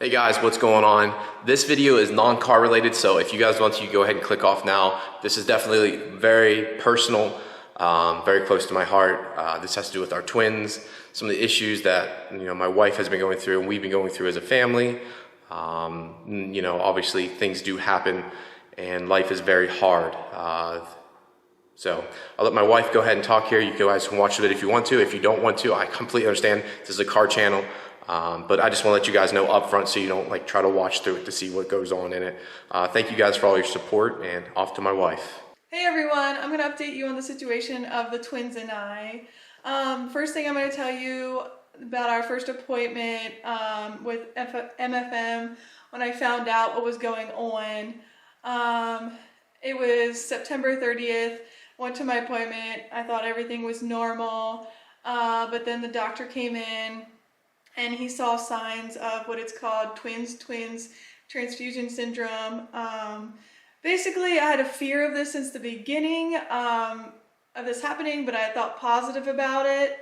Hey guys, what's going on? This video is non-car related, so if you guys want to, go ahead and click off now. This is definitely very personal, very close to my heart. This has to do with our twins, some of the issues that my wife has been going through and we've been going through as a family. Obviously things do happen and life is very hard. So I'll let my wife go ahead and talk here. You guys can watch it if you want to. If you don't want to, I completely understand. This is a car channel. But I just want to let you guys know up front so you don't try to watch through it to see what goes on in it. Thank you guys for all your support, and off to my wife. Hey everyone, I'm going to update you on the situation of the twins and I. First thing I'm going to tell you about our first appointment with MFM when I found out what was going on. It was September 30th, went to my appointment, I thought everything was normal, but then the doctor came in and he saw signs of what it's called twins transfusion syndrome. Basically, I had a fear of this since the beginning of this happening, but I thought positive about it.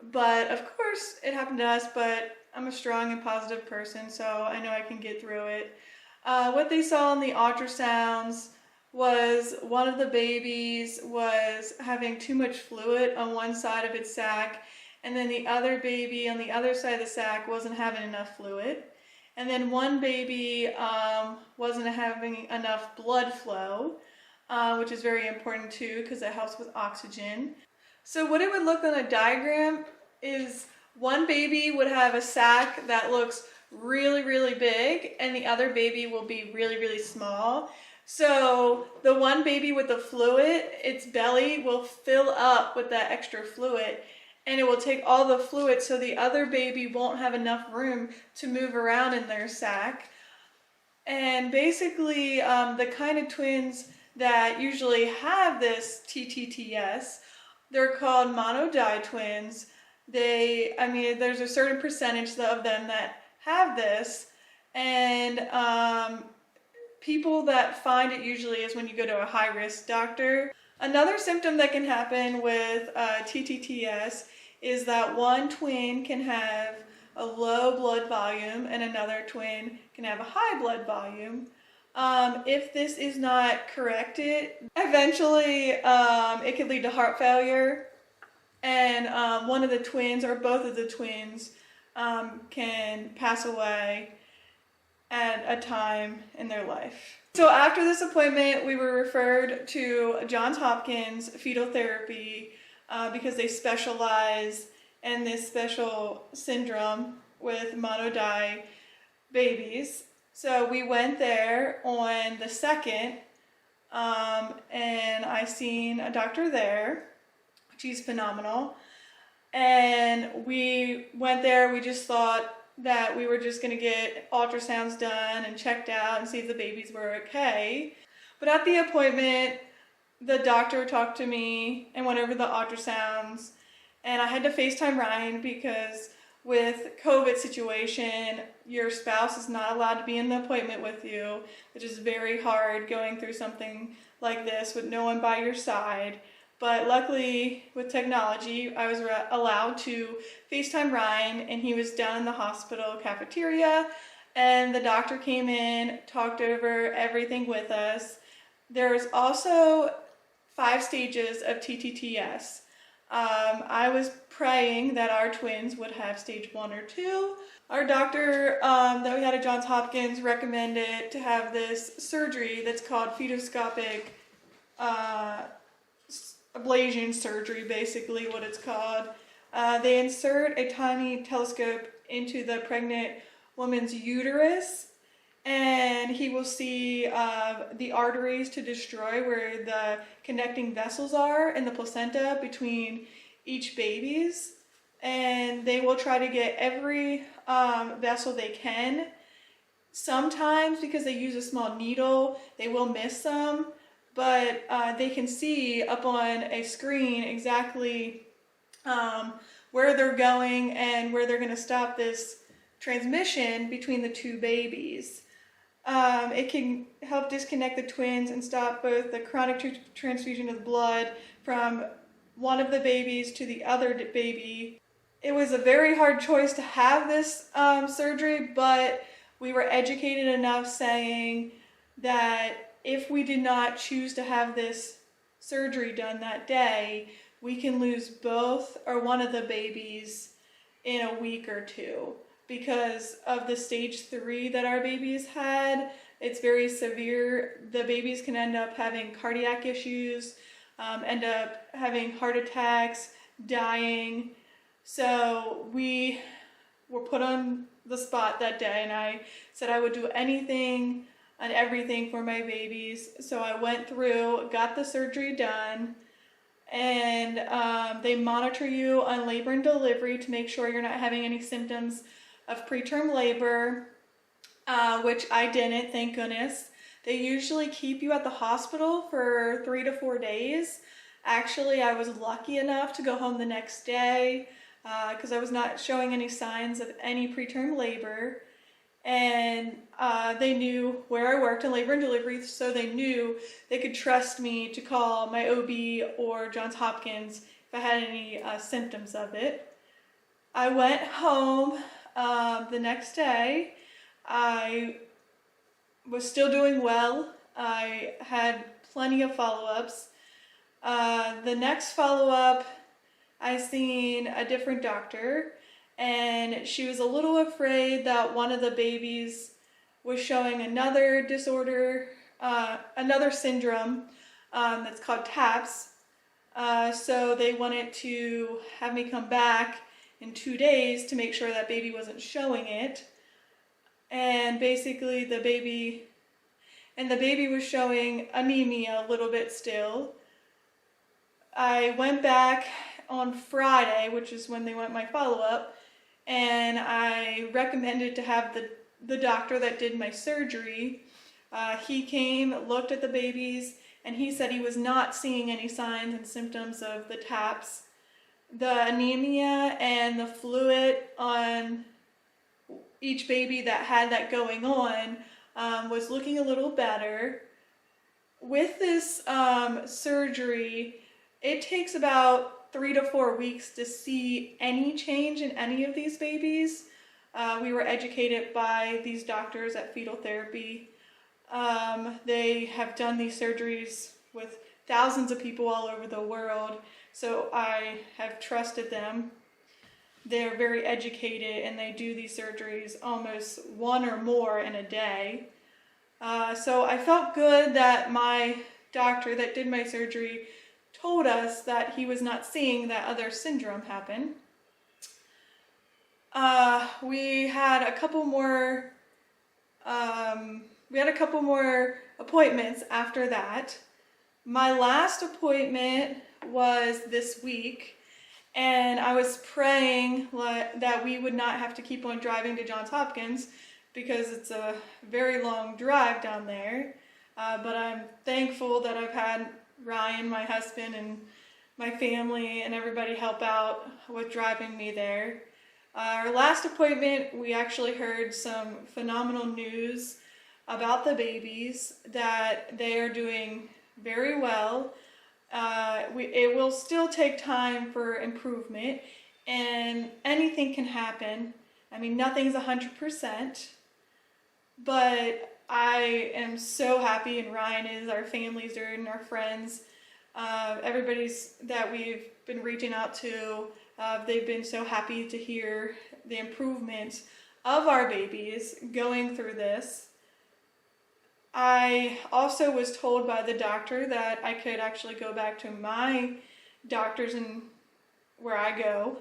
But of course, it happened to us, but I'm a strong and positive person, so I know I can get through it. What they saw in the ultrasounds was one of the babies was having too much fluid on one side of its sac, and then the other baby on the other side of the sac wasn't having enough fluid. And then one baby wasn't having enough blood flow, which is very important too because it helps with oxygen. So what it would look on a diagram is one baby would have a sac that looks really, really big and the other baby will be really, really small. So the one baby with the fluid, its belly will fill up with that extra fluid, and it will take all the fluid so the other baby won't have enough room to move around in their sac. And basically the kind of twins that usually have this TTTS, they're called monodi twins. There's a certain percentage of them that have this, and people that find it usually is when you go to a high-risk doctor. Another symptom that can happen with TTTS is that one twin can have a low blood volume and another twin can have a high blood volume. If this is not corrected, eventually it could lead to heart failure, and one of the twins or both of the twins can pass away at a time in their life. So after this appointment, we were referred to Johns Hopkins fetal therapy because they specialize in this special syndrome with monodi babies. So we went there on the 2nd, and I seen a doctor there. She's phenomenal. And we went there, we just thought that we were just going to get ultrasounds done and checked out and see if the babies were okay. But at the appointment, the doctor talked to me and went over the ultrasounds, and I had to FaceTime Ryan because with COVID situation, your spouse is not allowed to be in the appointment with you, which is very hard going through something like this with no one by your side. But luckily, with technology, I was allowed to FaceTime Ryan, and he was down in the hospital cafeteria, and the doctor came in, talked over everything with us. There's also 5 stages of TTTS. I was praying that our twins would have stage 1 or 2. Our doctor that we had at Johns Hopkins recommended to have this surgery that's called fetoscopic ablation surgery, basically what it's called. They insert a tiny telescope into the pregnant woman's uterus, and he will see the arteries to destroy where the connecting vessels are in the placenta between each babies, and they will try to get every vessel they can. Sometimes, because they use a small needle, they will miss some, but they can see up on a screen exactly where they're going and where they're going to stop this transmission between the 2 babies. It can help disconnect the twins and stop both the chronic transfusion of blood from one of the babies to the other baby. It was a very hard choice to have this surgery, but we were educated enough saying that if we did not choose to have this surgery done that day, we can lose both or one of the babies in a week or two because of the stage 3 that our babies had. It's very severe. The babies can end up having cardiac issues, end up having heart attacks, dying. So we were put on the spot that day, and I said I would do anything and everything for my babies. So I went through, got the surgery done, and they monitor you on labor and delivery to make sure you're not having any symptoms of preterm labor, which I didn't, thank goodness. They usually keep you at the hospital for 3 to 4 days. Actually, I was lucky enough to go home the next day because I was not showing any signs of any preterm labor. And they knew where I worked in labor and delivery, so they knew they could trust me to call my OB or Johns Hopkins if I had any symptoms of it. I went home the next day. I was still doing well. I had plenty of follow-ups. The next follow-up, I seen a different doctor, and she was a little afraid that one of the babies was showing another disorder, another syndrome that's called TAPS. So they wanted to have me come back in 2 days to make sure that baby wasn't showing it. And basically the baby was showing anemia a little bit still. I went back on Friday, which is when they went my follow-up, and I recommended to have the doctor that did my surgery. He came, looked at the babies, and he said he was not seeing any signs and symptoms of the TAPS. The anemia and the fluid on each baby that had that going on was looking a little better. With this surgery, it takes about 3 to 4 weeks to see any change in any of these babies. We were educated by these doctors at fetal therapy. They have done these surgeries with thousands of people all over the world, so I have trusted them. They're very educated, and they do these surgeries almost one or more in a day. So I felt good that my doctor that did my surgery told us that he was not seeing that other syndrome happen. We had a couple more appointments after that. My last appointment was this week, and I was praying that we would not have to keep on driving to Johns Hopkins because it's a very long drive down there. But I'm thankful that I've had Ryan, my husband, and my family and everybody help out with driving me there. Our last appointment, we actually heard some phenomenal news about the babies, that they are doing very well. It will still take time for improvement, and anything can happen. I mean, nothing's 100%, but I am so happy, and Ryan is, our families are, and our friends, everybody's that we've been reaching out to, they've been so happy to hear the improvement of our babies going through this. I also was told by the doctor that I could actually go back to my doctors and where I go,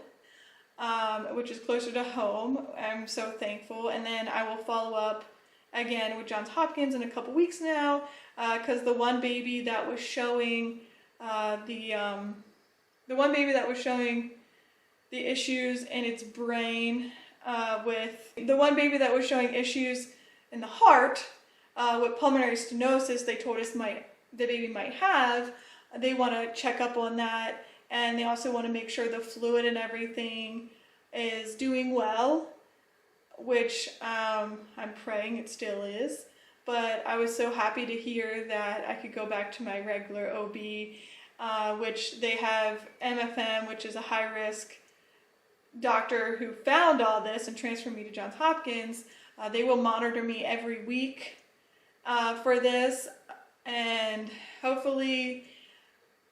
which is closer to home. I'm so thankful. And then I will follow up again with Johns Hopkins in a couple weeks now, because the one baby that was showing the issues in its brain, with the one baby that was showing issues in the heart, with pulmonary stenosis, they told us the baby might have. They want to check up on that, and they also want to make sure the fluid and everything is doing well, which I'm praying it still is. But I was so happy to hear that I could go back to my regular OB, which they have MFM, which is a high-risk doctor who found all this and transferred me to Johns Hopkins. They will monitor me every week for this, and hopefully,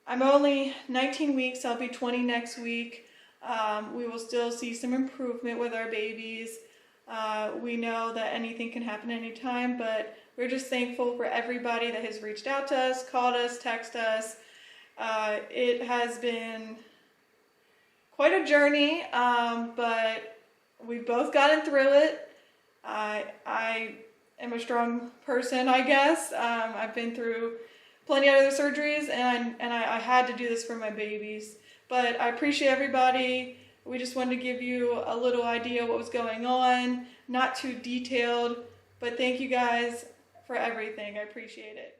I'm only 19 weeks, I'll be 20 next week. We will still see some improvement with our babies. We know that anything can happen anytime, but we're just thankful for everybody that has reached out to us, called us, texted us. It has been quite a journey, but we've both gotten through it. I am a strong person, I guess. I've been through plenty of other surgeries, and I had to do this for my babies. But I appreciate everybody. We just wanted to give you a little idea of what was going on. Not too detailed, but thank you guys for everything. I appreciate it.